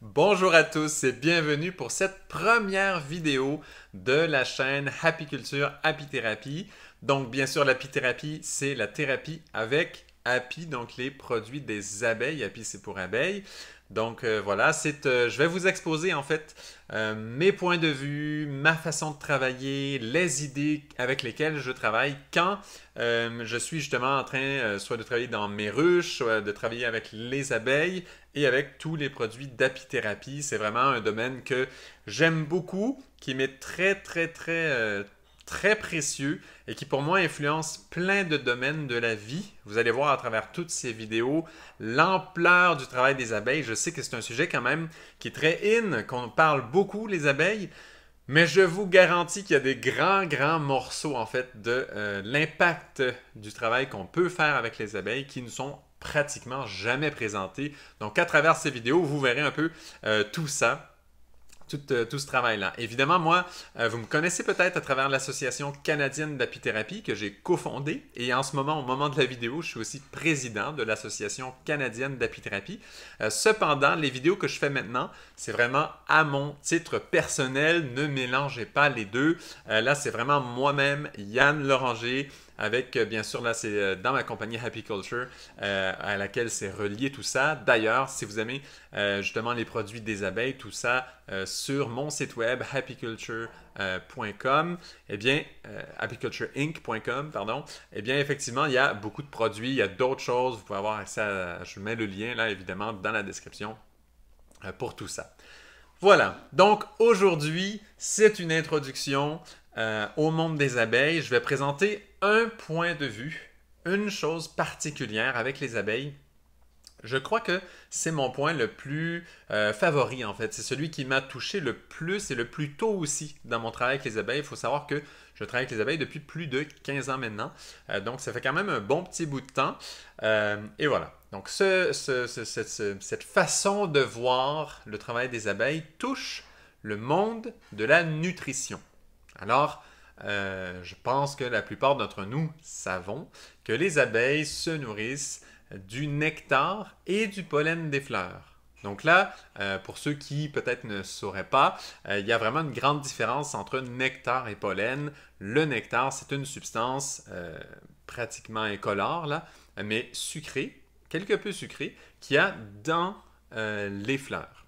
Bonjour à tous et bienvenue pour cette première vidéo de la chaîne Apiculture Apithérapie. Donc bien sûr l'apithérapie c'est la thérapie avec Api, donc les produits des abeilles. Api c'est pour abeilles. Donc voilà, je vais vous exposer en fait mes points de vue, ma façon de travailler, les idées avec lesquelles je travaille quand je suis justement en train soit de travailler dans mes ruches, soit de travailler avec les abeilles et avec tous les produits d'apithérapie. C'est vraiment un domaine que j'aime beaucoup, qui m'est très précieux et qui pour moi influence plein de domaines de la vie. Vous allez voir à travers toutes ces vidéos l'ampleur du travail des abeilles. Je sais que c'est un sujet quand même qui est très in, qu'on parle beaucoup les abeilles, mais je vous garantis qu'il y a des grands morceaux en fait de l'impact du travail qu'on peut faire avec les abeilles qui nous sont pratiquement jamais présentés. Donc à travers ces vidéos, vous verrez un peu tout ça. Tout ce travail-là. Évidemment, moi, vous me connaissez peut-être à travers l'Association canadienne d'apithérapie que j'ai cofondée. Et en ce moment, au moment de la vidéo, je suis aussi président de l'Association canadienne d'apithérapie. Cependant, les vidéos que je fais maintenant, c'est vraiment à mon titre personnel. Ne mélangez pas les deux. Là, c'est vraiment moi-même, Yann Loranger, avec, bien sûr, là, c'est dans ma compagnie Apiculture à laquelle c'est relié tout ça. D'ailleurs, si vous aimez justement les produits des abeilles, tout ça, sur mon site web apiculture.com, eh bien, apicultureinc.com, pardon, eh bien, effectivement, il y a beaucoup de produits, il y a d'autres choses, vous pouvez avoir accès à, je mets le lien là, évidemment, dans la description pour tout ça. Voilà, donc aujourd'hui, c'est une introduction au monde des abeilles. Je vais présenter un point de vue, une chose particulière avec les abeilles. Je crois que c'est mon point le plus favori en fait. C'est celui qui m'a touché le plus et le plus tôt aussi dans mon travail avec les abeilles. Il faut savoir que je travaille avec les abeilles depuis plus de 15 ans maintenant. Donc ça fait quand même un bon petit bout de temps. Et voilà. Donc cette façon de voir le travail des abeilles touche le monde de la nutrition. Alors, je pense que la plupart d'entre nous savons que les abeilles se nourrissent du nectar et du pollen des fleurs. Donc là, pour ceux qui peut-être ne sauraient pas, il y a vraiment une grande différence entre nectar et pollen. Le nectar, c'est une substance pratiquement incolore, là, mais sucrée, quelque peu sucrée, qu'il y a dans les fleurs.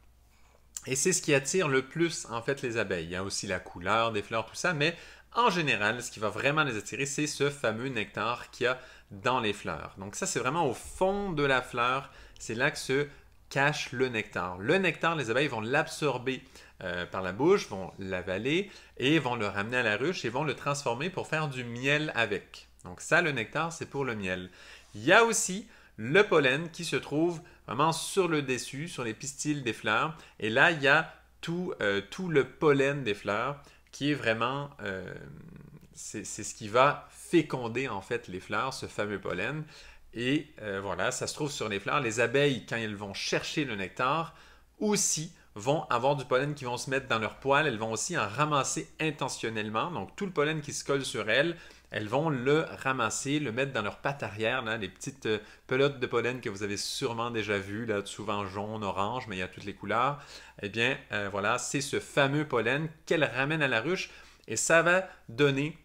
Et c'est ce qui attire le plus en fait les abeilles. Il y a aussi la couleur des fleurs, tout ça, mais en général, ce qui va vraiment les attirer, c'est ce fameux nectar qu'il y a dans les fleurs. Donc ça, c'est vraiment au fond de la fleur, c'est là que se cache le nectar. Le nectar, les abeilles vont l'absorber par la bouche, vont l'avaler et vont le ramener à la ruche et vont le transformer pour faire du miel avec. Donc ça, le nectar, c'est pour le miel. Il y a aussi le pollen qui se trouve vraiment sur le dessus, sur les pistils des fleurs. Et là, il y a tout le pollen des fleurs qui est vraiment, c'est ce qui va féconder en fait les fleurs, ce fameux pollen. Et voilà, ça se trouve sur les fleurs. Les abeilles, quand elles vont chercher le nectar, aussi vont avoir du pollen qui vont se mettre dans leur poils. Elles vont aussi en ramasser intentionnellement. Donc tout le pollen qui se colle sur elles, elles vont le ramasser, le mettre dans leurs pattes arrière, là, les petites pelotes de pollen que vous avez sûrement déjà vues, là, souvent jaune, orange, mais il y a toutes les couleurs. Eh bien, voilà, c'est ce fameux pollen qu'elles ramènent à la ruche et ça va donner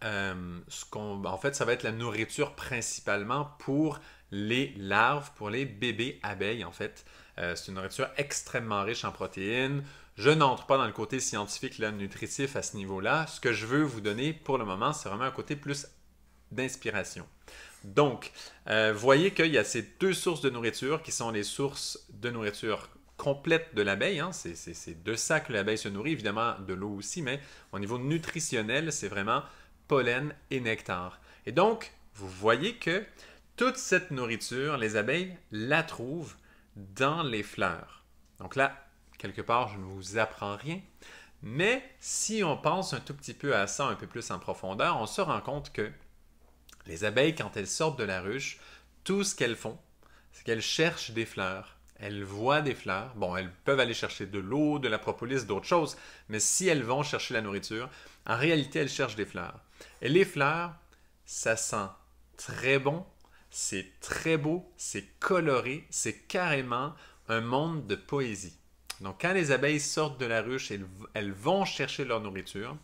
en fait, ça va être la nourriture principalement pour les larves, pour les bébés abeilles, en fait. C'est une nourriture extrêmement riche en protéines. Je n'entre pas dans le côté scientifique, là, nutritif à ce niveau-là. Ce que je veux vous donner pour le moment, c'est vraiment un côté plus d'inspiration. Donc, voyez qu'il y a ces deux sources de nourriture qui sont les sources de nourriture complète de l'abeille. Hein. C'est de ça que l'abeille se nourrit, évidemment de l'eau aussi, mais au niveau nutritionnel, c'est vraiment pollen et nectar. Et donc, vous voyez que toute cette nourriture, les abeilles la trouvent dans les fleurs. Donc là, quelque part, je ne vous apprends rien. Mais si on pense un tout petit peu à ça, un peu plus en profondeur, on se rend compte que les abeilles, quand elles sortent de la ruche, tout ce qu'elles font, c'est qu'elles cherchent des fleurs. Elles voient des fleurs. Bon, elles peuvent aller chercher de l'eau, de la propolis, d'autres choses. Mais si elles vont chercher la nourriture, en réalité, elles cherchent des fleurs. Et les fleurs, ça sent très bon, c'est très beau, c'est coloré, c'est carrément, un monde de poésie. Donc, quand les abeilles sortent de la ruche, elles vont chercher leur nourriture.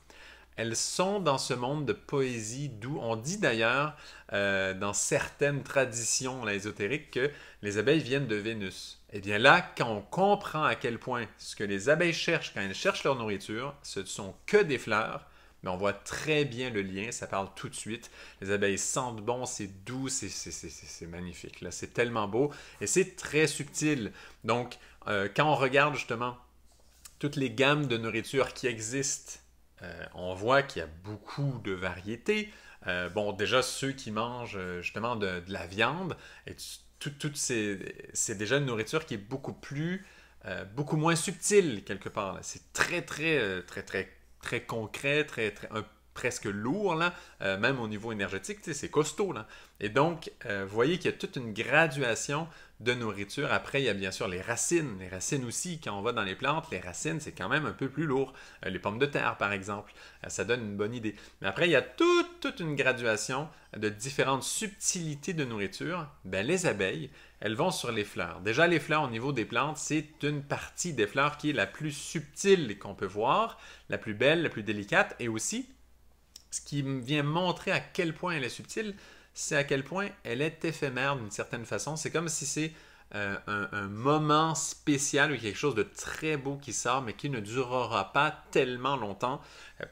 Elles sont dans ce monde de poésie d'où on dit d'ailleurs dans certaines traditions ésotériques que les abeilles viennent de Vénus. Et bien là, quand on comprend à quel point ce que les abeilles cherchent quand elles cherchent leur nourriture, ce ne sont que des fleurs, mais on voit très bien le lien, ça parle tout de suite. Les abeilles sentent bon, c'est doux, c'est magnifique. Là, c'est tellement beau et c'est très subtil. Donc, quand on regarde justement toutes les gammes de nourriture qui existent, on voit qu'il y a beaucoup de variétés. Bon, déjà, ceux qui mangent justement de la viande, et c'est déjà une nourriture qui est beaucoup moins subtile quelque part. C'est très concret, presque lourd, là, même au niveau énergétique, c'est costaud. Là. Et donc, vous voyez qu'il y a toute une graduation de nourriture. Après, il y a bien sûr les racines. Les racines aussi, quand on va dans les plantes, les racines, c'est quand même un peu plus lourd. Les pommes de terre, par exemple, ça donne une bonne idée. Mais après, il y a toute une graduation de différentes subtilités de nourriture. Ben, les abeilles, elles vont sur les fleurs. Déjà, les fleurs, au niveau des plantes, c'est une partie des fleurs qui est la plus subtile qu'on peut voir, la plus belle, la plus délicate, et aussi, ce qui vient montrer à quel point elle est subtile, c'est à quel point elle est éphémère d'une certaine façon. C'est comme si c'est un moment spécial ou quelque chose de très beau qui sort, mais qui ne durera pas tellement longtemps,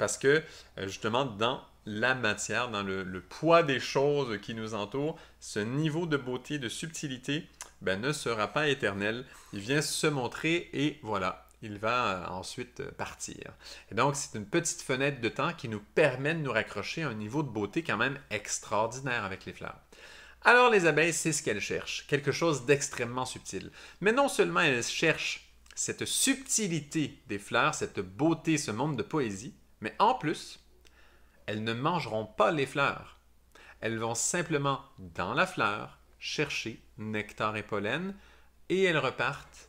parce que justement, dans la matière, dans le poids des choses qui nous entourent, ce niveau de beauté, de subtilité, ne sera pas éternel. Il vient se montrer et voilà. Il va ensuite partir. Et donc, c'est une petite fenêtre de temps qui nous permet de nous raccrocher à un niveau de beauté quand même extraordinaire avec les fleurs. Alors, les abeilles, c'est ce qu'elles cherchent, quelque chose d'extrêmement subtil. Mais non seulement elles cherchent cette subtilité des fleurs, cette beauté, ce monde de poésie, mais en plus, elles ne mangeront pas les fleurs. Elles vont simplement, dans la fleur, chercher nectar et pollen, et elles repartent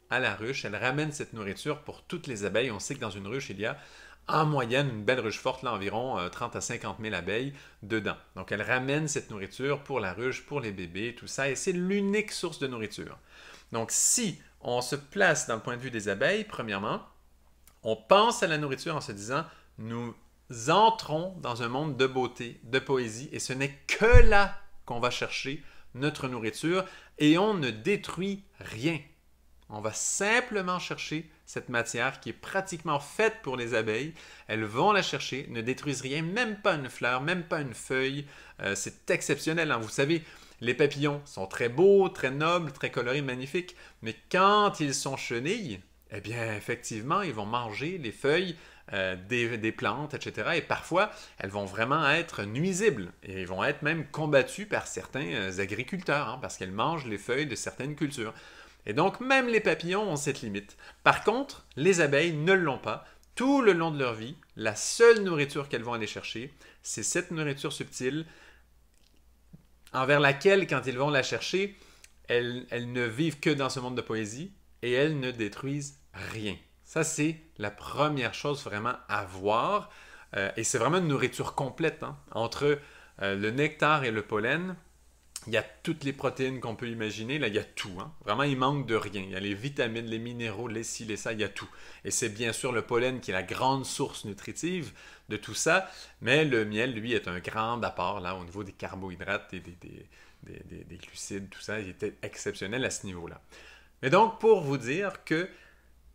à la ruche. Elle ramène cette nourriture pour toutes les abeilles. On sait que dans une ruche, il y a en moyenne une belle ruche forte, là, environ 30 à 50 000 abeilles dedans. Donc, elle ramène cette nourriture pour la ruche, pour les bébés, tout ça, et c'est l'unique source de nourriture. Donc, si on se place dans le point de vue des abeilles, premièrement, on pense à la nourriture en se disant, nous entrons dans un monde de beauté, de poésie, et ce n'est que là qu'on va chercher notre nourriture, et on ne détruit rien. On va simplement chercher cette matière qui est pratiquement faite pour les abeilles. Elles vont la chercher, ne détruisent rien, même pas une fleur, même pas une feuille. C'est exceptionnel. Hein? Vous savez, les papillons sont très beaux, très nobles, très colorés, magnifiques. Mais quand ils sont chenilles, eh bien, effectivement, ils vont manger les feuilles des plantes, etc. Et parfois, elles vont vraiment être nuisibles. Et ils vont être même combattus par certains agriculteurs, hein, parce qu'elles mangent les feuilles de certaines cultures. Et donc, même les papillons ont cette limite. Par contre, les abeilles ne l'ont pas. Tout le long de leur vie, la seule nourriture qu'elles vont aller chercher, c'est cette nourriture subtile envers laquelle, quand ils vont la chercher, elles ne vivent que dans ce monde de poésie et elles ne détruisent rien. Ça, c'est la première chose vraiment à voir. Et c'est vraiment une nourriture complète. Hein? Entre le nectar et le pollen, il y a toutes les protéines qu'on peut imaginer, là, il y a tout. Hein? Vraiment, il manque de rien. Il y a les vitamines, les minéraux, les ci, les ça, il y a tout. Et c'est bien sûr le pollen qui est la grande source nutritive de tout ça, mais le miel, lui, est un grand apport là, au niveau des carbohydrates et des glucides, tout ça. Il était exceptionnel à ce niveau-là. Mais donc, pour vous dire que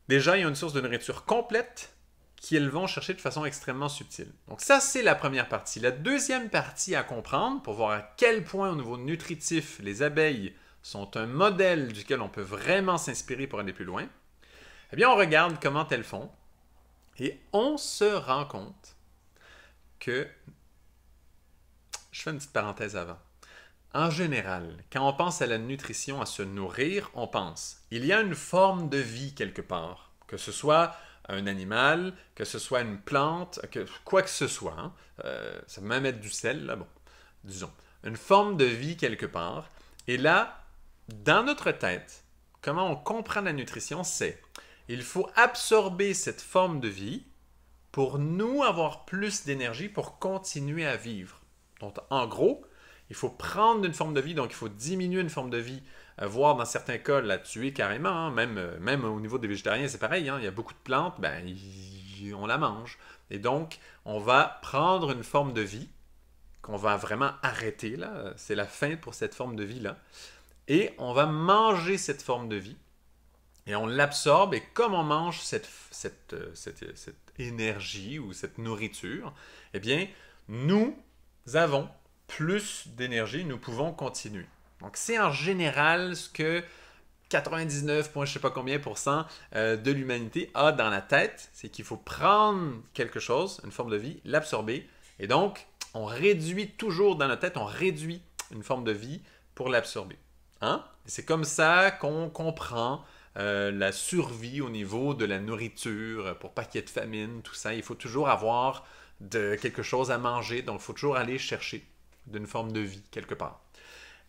déjà, il y a une source de nourriture complète qu'elles vont chercher de façon extrêmement subtile. Donc ça, c'est la première partie. La deuxième partie à comprendre, pour voir à quel point au niveau nutritif, les abeilles sont un modèle duquel on peut vraiment s'inspirer pour aller plus loin, eh bien, on regarde comment elles font et on se rend compte que... Je fais une petite parenthèse avant. En général, quand on pense à la nutrition, à se nourrir, on pense il y a une forme de vie quelque part, que ce soit un animal, que ce soit une plante, quoi que ce soit. Hein? Ça peut même être du sel, là, bon, disons. Une forme de vie quelque part. Et là, dans notre tête, comment on comprend la nutrition, c'est il faut absorber cette forme de vie pour nous avoir plus d'énergie pour continuer à vivre. Donc, en gros, il faut prendre une forme de vie, donc il faut diminuer une forme de vie, voire dans certains cas la tuer carrément, hein. Même au niveau des végétariens, c'est pareil, hein. Il y a beaucoup de plantes, ben, on la mange. Et donc, on va prendre une forme de vie qu'on va vraiment arrêter, là. C'est la fin pour cette forme de vie-là. Et on va manger cette forme de vie. Et on l'absorbe, et comme on mange cette énergie ou cette nourriture, eh bien, nous avons plus d'énergie, nous pouvons continuer. Donc, c'est en général ce que 99, je sais pas combien % de l'humanité a dans la tête, c'est qu'il faut prendre quelque chose, une forme de vie, l'absorber, et donc, on réduit toujours dans notre tête, on réduit une forme de vie pour l'absorber. Hein? C'est comme ça qu'on comprend la survie au niveau de la nourriture, pour pas qu'il y ait de famine, tout ça. Il faut toujours avoir quelque chose à manger, donc il faut toujours aller chercher d'une forme de vie quelque part.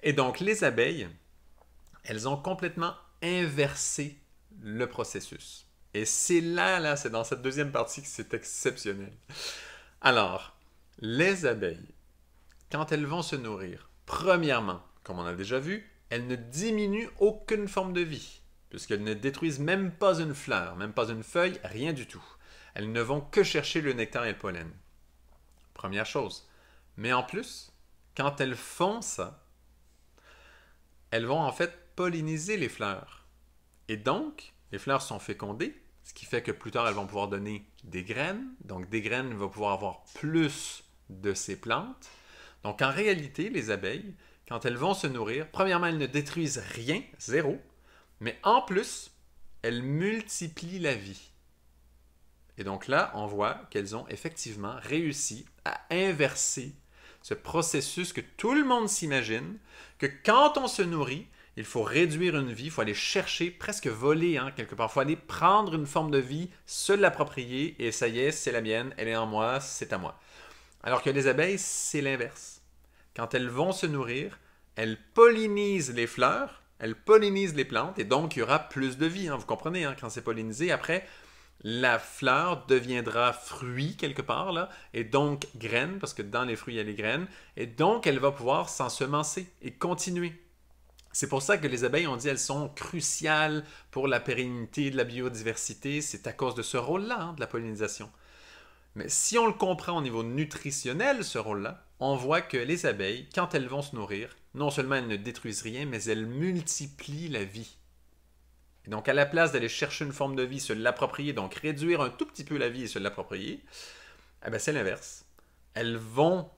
Et donc les abeilles, elles ont complètement inversé le processus. Et c'est là, c'est dans cette deuxième partie que c'est exceptionnel. Alors, les abeilles, quand elles vont se nourrir, premièrement, comme on a déjà vu, elles ne diminuent aucune forme de vie, puisqu'elles ne détruisent même pas une fleur, même pas une feuille, rien du tout. Elles ne vont que chercher le nectar et le pollen. Première chose. Mais en plus, quand elles font ça, elles vont en fait polliniser les fleurs. Et donc, les fleurs sont fécondées, ce qui fait que plus tard, elles vont pouvoir donner des graines. Donc, des graines vont pouvoir avoir plus de ces plantes. Donc, en réalité, les abeilles, quand elles vont se nourrir, premièrement, elles ne détruisent rien, zéro, mais en plus, elles multiplient la vie. Et donc là, on voit qu'elles ont effectivement réussi à inverser ce processus que tout le monde s'imagine, que quand on se nourrit, il faut réduire une vie, il faut aller chercher, presque voler, hein, quelque part. Il faut aller prendre une forme de vie, se l'approprier, et ça y est, c'est la mienne, elle est en moi, c'est à moi. Alors que les abeilles, c'est l'inverse. Quand elles vont se nourrir, elles pollinisent les fleurs, elles pollinisent les plantes, et donc il y aura plus de vie. Hein, vous comprenez, hein, quand c'est pollinisé, après, la fleur deviendra fruit quelque part, là, et donc graine, parce que dans les fruits, il y a les graines, et donc elle va pouvoir s'ensemencer et continuer. C'est pour ça que les abeilles, on dit, elles sont cruciales pour la pérennité de la biodiversité. C'est à cause de ce rôle-là, hein, de la pollinisation. Mais si on le comprend au niveau nutritionnel, ce rôle-là, on voit que les abeilles, quand elles vont se nourrir, non seulement elles ne détruisent rien, mais elles multiplient la vie. Et donc, à la place d'aller chercher une forme de vie, se l'approprier, donc réduire un tout petit peu la vie et se l'approprier, eh bien, c'est l'inverse. Elles vont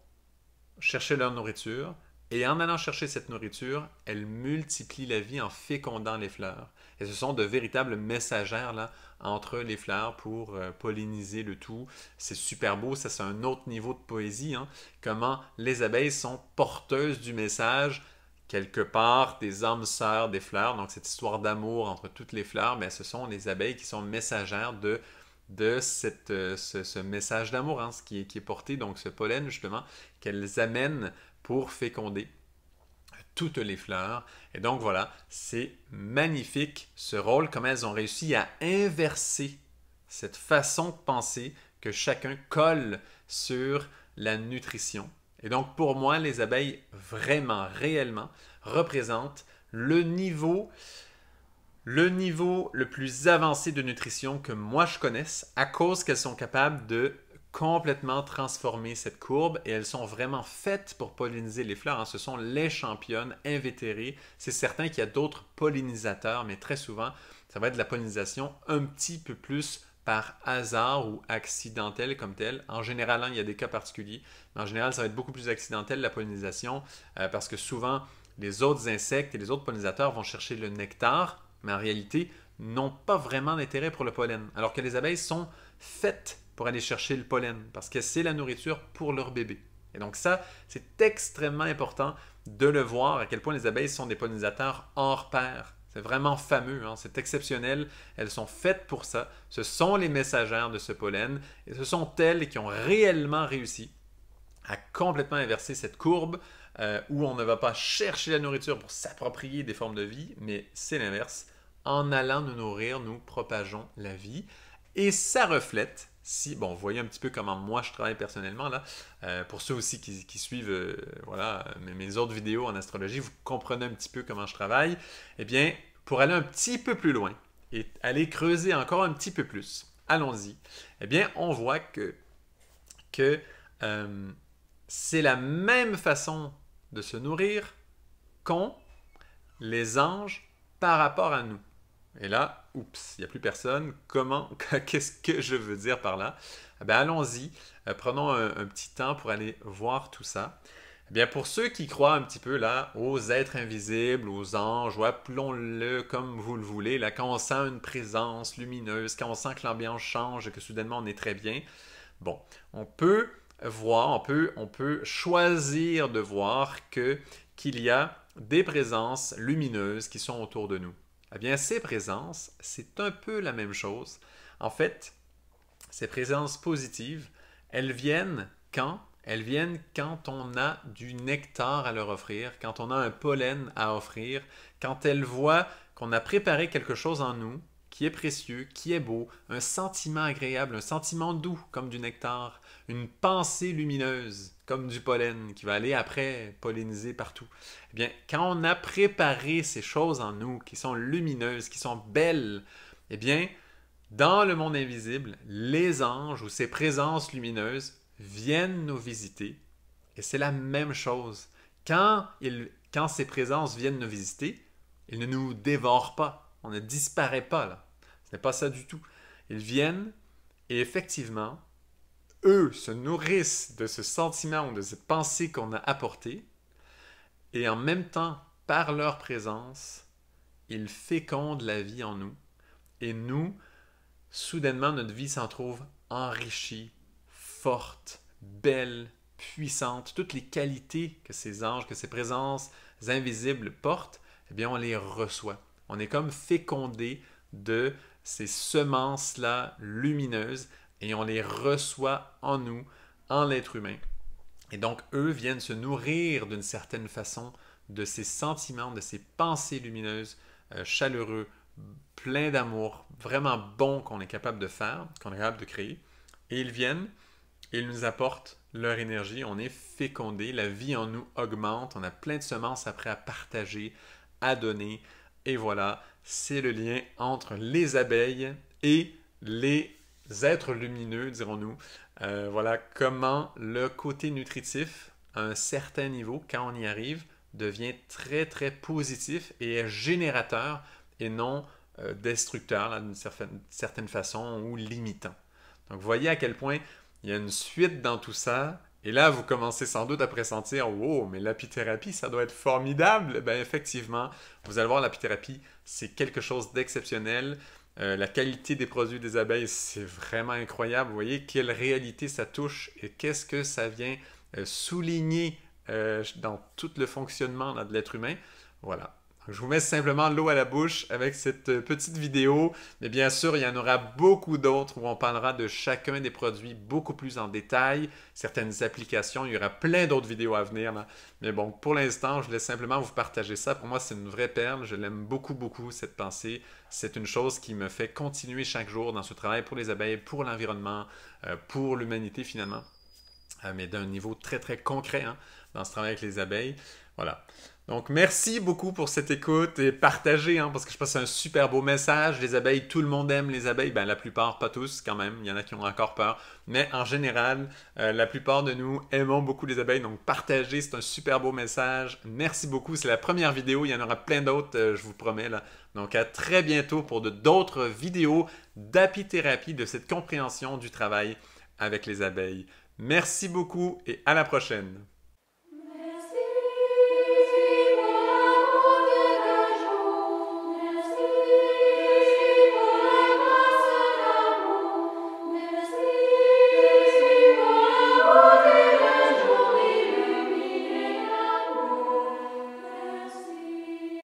chercher leur nourriture, et en allant chercher cette nourriture, elles multiplient la vie en fécondant les fleurs. Et ce sont de véritables messagères là, entre les fleurs pour polliniser le tout. C'est super beau, ça c'est un autre niveau de poésie. Hein? Comment les abeilles sont porteuses du message, quelque part, des âmes sœurs des fleurs. Donc cette histoire d'amour entre toutes les fleurs, mais ce sont les abeilles qui sont messagères de ce message d'amour, hein, qui est porté, donc ce pollen justement, qu'elles amènent pour féconder toutes les fleurs. Et donc voilà, c'est magnifique ce rôle, comment elles ont réussi à inverser cette façon de penser que chacun colle sur la nutrition. Et donc pour moi, les abeilles vraiment, réellement représentent le niveau le plus avancé de nutrition que moi je connaisse, à cause qu'elles sont capables de complètement transformer cette courbe, et elles sont vraiment faites pour polliniser les fleurs. Hein. Ce sont les championnes invétérées. C'est certain qu'il y a d'autres pollinisateurs, mais très souvent, ça va être de la pollinisation un petit peu plus par hasard ou accidentelle comme telle. En général, hein, il y a des cas particuliers, mais en général, ça va être beaucoup plus accidentel la pollinisation, parce que souvent, les autres insectes et les autres pollinisateurs vont chercher le nectar, mais en réalité, n'ont pas vraiment d'intérêt pour le pollen. Alors que les abeilles sont faites pour aller chercher le pollen, parce que c'est la nourriture pour leur bébé. Et donc ça, c'est extrêmement important de le voir, à quel point les abeilles sont des pollinisateurs hors pair. C'est vraiment fameux, hein? C'est exceptionnel. Elles sont faites pour ça. Ce sont les messagères de ce pollen, et ce sont elles qui ont réellement réussi à complètement inverser cette courbe où on ne va pas chercher la nourriture pour s'approprier des formes de vie, mais c'est l'inverse. En allant nous nourrir, nous propageons la vie. Et ça reflète si, bon, vous voyez un petit peu comment moi je travaille personnellement là. Pour ceux aussi qui suivent voilà, mes autres vidéos en astrologie, vous comprenez un petit peu comment je travaille. Eh bien, pour aller un petit peu plus loin et aller creuser encore un petit peu plus, allons-y. Eh bien, on voit que c'est la même façon de se nourrir qu'ont les anges par rapport à nous. Et là, oups, il n'y a plus personne. Comment, qu'est-ce que je veux dire par là? Eh bien, allons-y, prenons un petit temps pour aller voir tout ça. Eh bien, pour ceux qui croient un petit peu là aux êtres invisibles, aux anges, ou appelons-le comme vous le voulez, là, quand on sent une présence lumineuse, quand on sent que l'ambiance change et que soudainement on est très bien, bon, on peut voir, on peut choisir de voir qu'il y a des présences lumineuses qui sont autour de nous. Eh bien, ces présences, c'est un peu la même chose. En fait, ces présences positives, elles viennent quand? Elles viennent quand on a du nectar à leur offrir, quand on a un pollen à offrir, quand elles voient qu'on a préparé quelque chose en nous qui est précieux, qui est beau, un sentiment agréable, un sentiment doux comme du nectar, une pensée lumineuse comme du pollen qui va aller après polliniser partout. Eh bien, quand on a préparé ces choses en nous qui sont lumineuses, qui sont belles, eh bien, dans le monde invisible, les anges ou ces présences lumineuses viennent nous visiter et c'est la même chose. Quand ces présences viennent nous visiter, ils ne nous dévorent pas. On ne disparaît pas là. Ce n'est pas ça du tout. Ils viennent et effectivement, eux se nourrissent de ce sentiment ou de cette pensée qu'on a apportée et en même temps, par leur présence, ils fécondent la vie en nous et nous, soudainement, notre vie s'en trouve enrichie, forte, belle, puissante. Toutes les qualités que ces anges, que ces présences invisibles portent, eh bien, on les reçoit. On est comme fécondé de ces semences-là lumineuses et on les reçoit en nous, en l'être humain. Et donc, eux viennent se nourrir d'une certaine façon de ces sentiments, de ces pensées lumineuses, chaleureux, pleins d'amour, vraiment bons qu'on est capable de faire, qu'on est capable de créer. Et ils viennent et ils nous apportent leur énergie. On est fécondé, la vie en nous augmente, on a plein de semences après à partager, à donner. Et voilà, c'est le lien entre les abeilles et les êtres lumineux, dirons-nous. Voilà comment le côté nutritif, à un certain niveau, quand on y arrive, devient très très positif et est générateur et non destructeur d'une certaine façon ou limitant. Donc vous voyez à quel point il y a une suite dans tout ça. Et là, vous commencez sans doute à pressentir, wow, mais l'apithérapie, ça doit être formidable. Ben effectivement, vous allez voir, l'apithérapie, c'est quelque chose d'exceptionnel. La qualité des produits des abeilles, c'est vraiment incroyable. Vous voyez quelle réalité ça touche et qu'est-ce que ça vient souligner dans tout le fonctionnement là, de l'être humain. Voilà. Je vous mets simplement l'eau à la bouche avec cette petite vidéo. Mais bien sûr, il y en aura beaucoup d'autres où on parlera de chacun des produits beaucoup plus en détail, certaines applications. Il y aura plein d'autres vidéos à venir, là. Mais bon, pour l'instant, je voulais simplement vous partager ça. Pour moi, c'est une vraie perle. Je l'aime beaucoup, beaucoup, cette pensée. C'est une chose qui me fait continuer chaque jour dans ce travail pour les abeilles, pour l'environnement, pour l'humanité finalement. Mais d'un niveau très, très concret hein, dans ce travail avec les abeilles. Voilà. Donc, merci beaucoup pour cette écoute et partagez, hein, parce que je pense que c'est un super beau message. Les abeilles, tout le monde aime les abeilles. Ben, la plupart, pas tous quand même. Il y en a qui ont encore peur. Mais en général, la plupart de nous aimons beaucoup les abeilles. Donc, partagez, c'est un super beau message. Merci beaucoup. C'est la première vidéo. Il y en aura plein d'autres, je vous promets. Là. Donc, à très bientôt pour d'autres vidéos d'apithérapie, de cette compréhension du travail avec les abeilles. Merci beaucoup et à la prochaine.